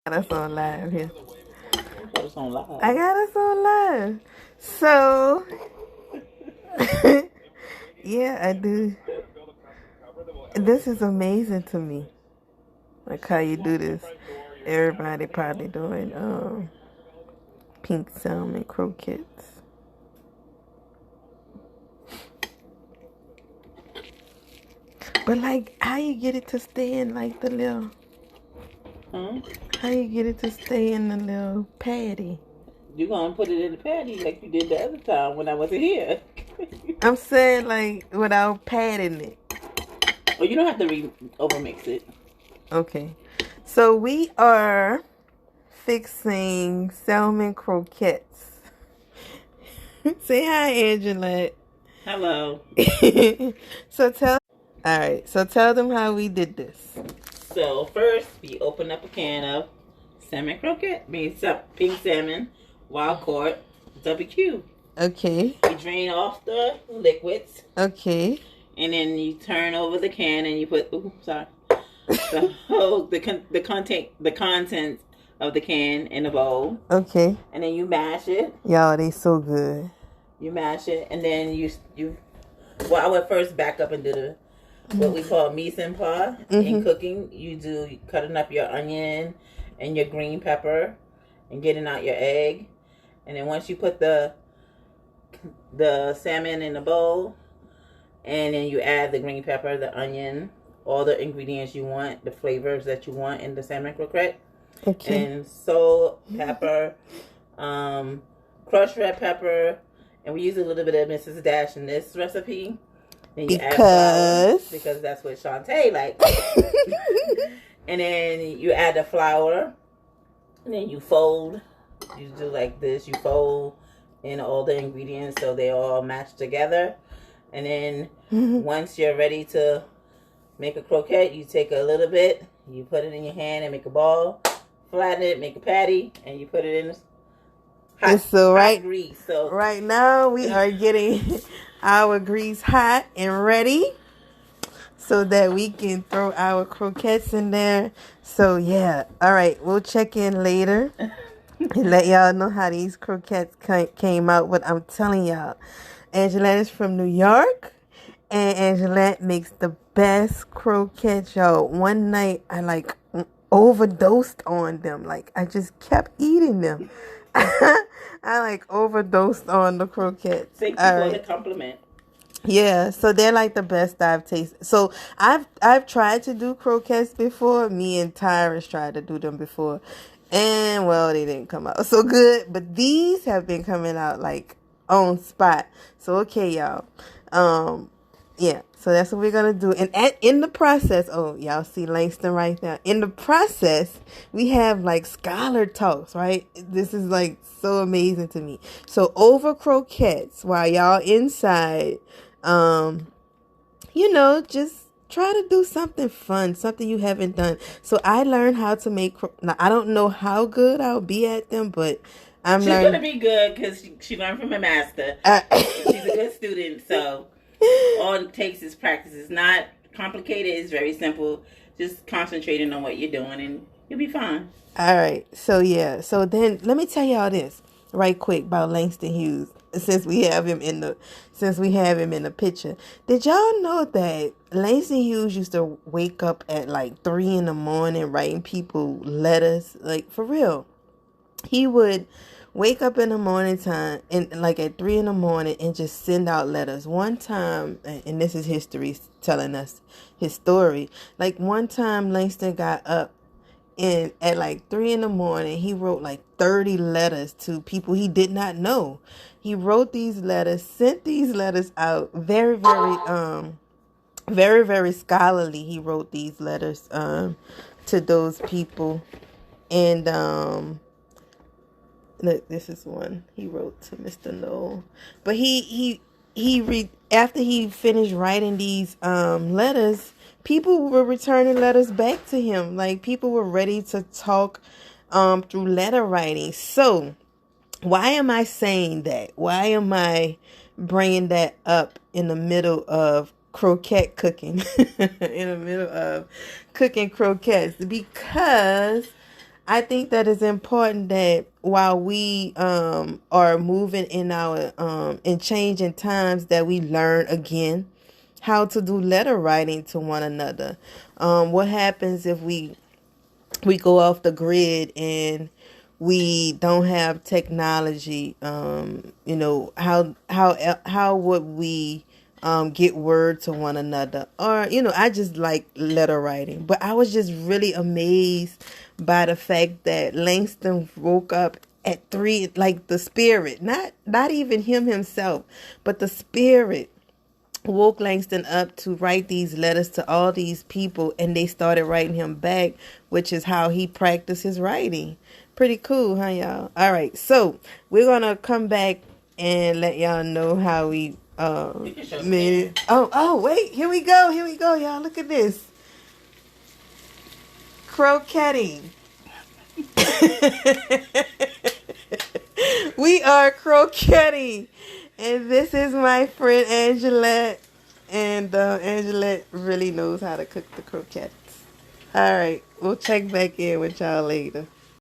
Got us on live here. Got us on live. I got us on live. So, yeah, I do. This is amazing to me. Like how you do this. Everybody probably doing pink salmon croquettes. But like, how you get it to stay in like the little? How you get it to stay in the little patty? You're gonna put it in the patty like you did the other time when I wasn't here. I'm saying like without patting it. Oh, you don't have to overmix it. Okay. So we are fixing salmon croquettes. Say hi, Angela. Hello. So tell them how we did this. So first, we open up a can of salmon croquette, pink salmon, wild caught, WQ. Okay. You drain off the liquids. Okay. And then you turn over the can and you put the contents of the can in a bowl. Okay. And then you mash it. Y'all, they so good. You mash it, and then well, I would first back up and do what we call mise en place in cooking. You cutting up your onion and your green pepper and getting out your egg. And then once you put the salmon in the bowl, and then you add the green pepper, the onion, all the ingredients you want, the flavors that you want in the salmon croquette. Okay. And salt, pepper, crushed red pepper, and we use a little bit of Mrs. Dash in this recipe. Then you add flour, because that's what Shantae likes. And then you add the flour, and then you fold. You do like this. You fold in all the ingredients so they all match together. And then once you're ready to make a croquette, you take a little bit, you put it in your hand and make a ball, flatten it, make a patty, and you put it in hot grease. So right now we are getting our grease hot and ready so that we can throw our croquettes in there. So yeah, all right, we'll check in later and let y'all know how these croquettes came out. But I'm telling y'all, Angelette is from New York, and Angelette makes the best croquettes, y'all. One night I like overdosed on them. Like I just kept eating them. I like overdosed on the croquettes. Thank you for the compliment. Yeah, so they're like the best I've tasted. So I've tried to do croquettes before. Me and Tyrus tried to do them before, and well, they didn't come out so good. But these have been coming out like on spot. So okay, y'all. Yeah. So that's what we're gonna do. And in the process, oh, y'all see Langston right there. In the process, we have like scholar talks, right? This is like so amazing to me. So over croquettes, while y'all inside, just try to do something fun, something you haven't done. So I learned how to make. Now I don't know how good I'll be at them, but She's gonna be good because she learned from a master. She's a good student, so. All it takes is practice. It's not complicated. It's very simple. Just concentrating on what you're doing and you'll be fine. All right. So, yeah. So then let me tell y'all this right quick about Langston Hughes. Since we have him in the picture. Did y'all know that Langston Hughes used to wake up at like 3 a.m. writing people letters? Like, for real. He would wake up in the morning time and like at 3 a.m. and just send out letters. One time, and this is history telling us his story. Like one time Langston got up and at like 3 a.m. he wrote like 30 letters to people he did not know. He wrote these letters, sent these letters out. Very, very scholarly. He wrote these letters to those people. And look, this is one he wrote to Mr. Noel. But after he finished writing these letters, people were returning letters back to him. Like people were ready to talk through letter writing. So why am I saying that? Why am I bringing that up in the middle of croquette cooking? In the middle of cooking croquettes? Because I think that it's important that while we are moving in our in changing times, that we learn again how to do letter writing to one another. What happens if we go off the grid and we don't have technology? How would we get word to one another? Or I just like letter writing, but I was just really amazed by the fact that Langston woke up at 3, like the spirit, not even him himself, but the spirit woke Langston up to write these letters to all these people, and they started writing him back, which is how he practiced his writing. Pretty cool, huh, y'all? All right, so we're gonna come back and let y'all know how we made it. Oh, wait, here we go, y'all. Look at this. Croquetting. We are croquetting. And this is my friend Angelette. And Angelette really knows how to cook the croquettes. All right, we'll check back in with y'all later.